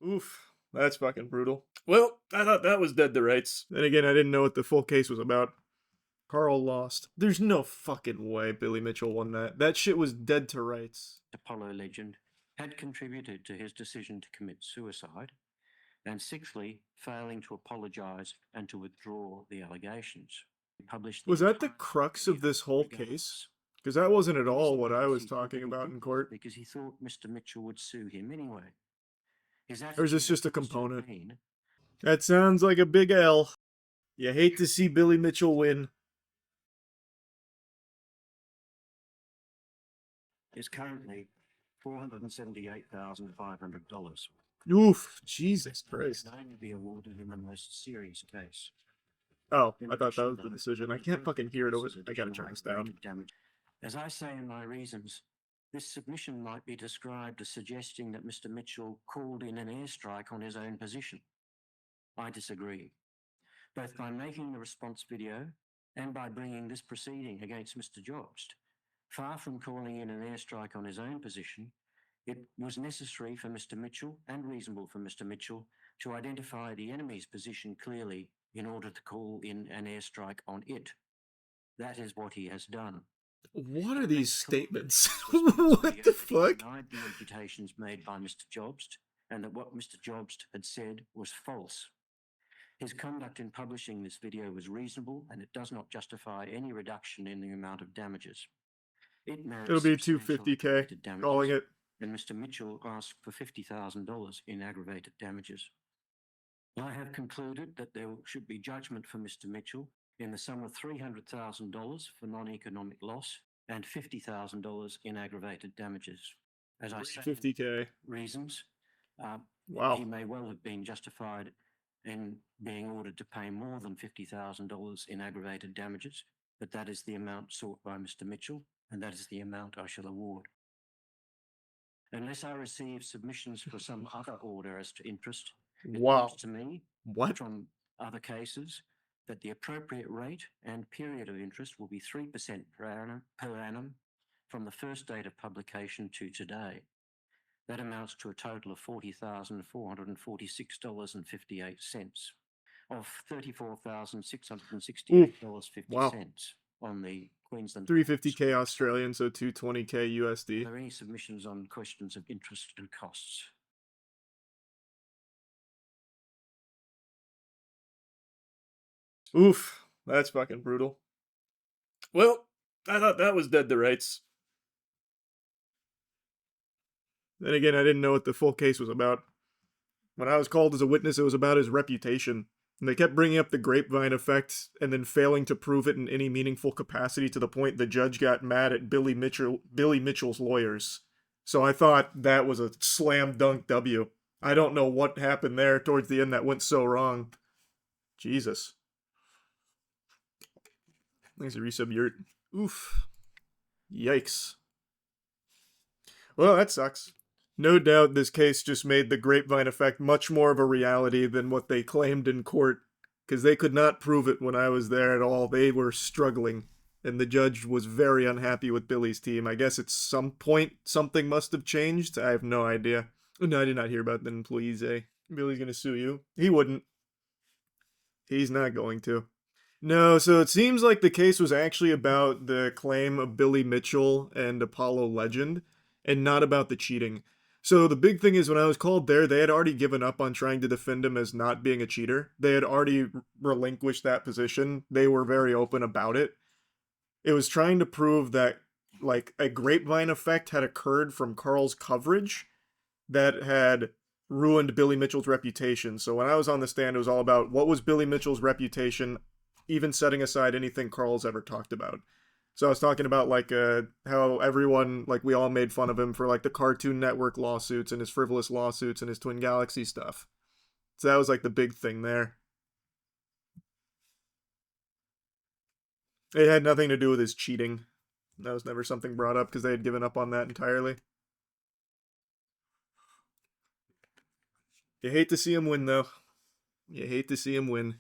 Oof, that's fucking brutal. Well, I thought that was dead to rights. Then again, I didn't know what the full case was about. Karl lost. There's no fucking way Billy Mitchell won that. That shit was dead to rights. Apollo legend had contributed to his decision to commit suicide, and sixthly, failing to apologize and to withdraw the allegations. Was that the crux of this whole case? Because that wasn't at all what I was talking about in court. Because he thought Mr. Mitchell would sue him anyway. Or is this just a component? That sounds like a big L. You hate to see Billy Mitchell win. Is currently $478,500. Oof, Jesus Christ. Can only be awarded in the most serious case. Oh, I thought that was the decision. I can't fucking hear it over. I gotta turn this down. As I say in my reasons, this submission might be described as suggesting that Mr. Mitchell called in an airstrike on his own position. I disagree. Both by making the response video and by bringing this proceeding against Mr. Jobst, far from calling in an airstrike on his own position, it was necessary for Mr. Mitchell and reasonable for Mr. Mitchell to identify the enemy's position clearly in order to call in an airstrike on it. That is what he has done. What are these statements? What the fuck? Denied the imputations made by Mr. Jobst, and that what Mr. Jobst had said was false. His conduct in publishing this video was reasonable, and it does not justify any reduction in the amount of damages. It'll be $250K, calling it. And Mr. Mitchell asked for $50,000 in aggravated damages. I have concluded that there should be judgment for Mr. Mitchell in the sum of $300,000 for non-economic loss and $50,000 in aggravated damages. As I say, $50K reasons, wow, he may well have been justified in being ordered to pay more than $50,000 in aggravated damages, but that is the amount sought by Mr. Mitchell, and that is the amount I shall award. Unless I receive submissions for some other order as to interest, it seems to me from other cases that the appropriate rate and period of interest will be 3% per annum from the first date of publication to today. That amounts to a total of $40,446.58 of $34,668.50 on the Queensland. $350K Australian, so $220K USD. Are there any submissions on questions of interest and costs? Oof, that's fucking brutal. Well, I thought that was dead to rights. Then again, I didn't know what the full case was about. When I was called as a witness, it was about his reputation. And they kept bringing up the grapevine effect and then failing to prove it in any meaningful capacity to the point the judge got mad at Billy Mitchell's lawyers. So I thought that was a slam dunk W. I don't know what happened there towards the end that went so wrong. Jesus. Thanks, resub yurt. Oof. Yikes. Well, that sucks. No doubt this case just made the grapevine effect much more of a reality than what they claimed in court, because they could not prove it when I was there at all. They were struggling, and the judge was very unhappy with Billy's team. I guess at some point something must have changed. I have no idea. No, I did not hear about the employees, eh? Billy's gonna sue you. He wouldn't. He's not going to. No, so it seems like the case was actually about the claim of Billy Mitchell and Apollo Legend, and not about the cheating. So the big thing is, when I was called there, they had already given up on trying to defend him as not being a cheater. They had already relinquished that position. They were very open about it. It was trying to prove that, like, a grapevine effect had occurred from Karl's coverage that had ruined Billy Mitchell's reputation. So when I was on the stand, it was all about what was Billy Mitchell's reputation, even setting aside anything Karl's ever talked about. So I was talking about, like, how everyone, like, we all made fun of him for, like, the Cartoon Network lawsuits and his frivolous lawsuits and his Twin Galaxy stuff. So that was, like, the big thing there. It had nothing to do with his cheating. That was never something brought up because they had given up on that entirely. You hate to see him win, though. You hate to see him win.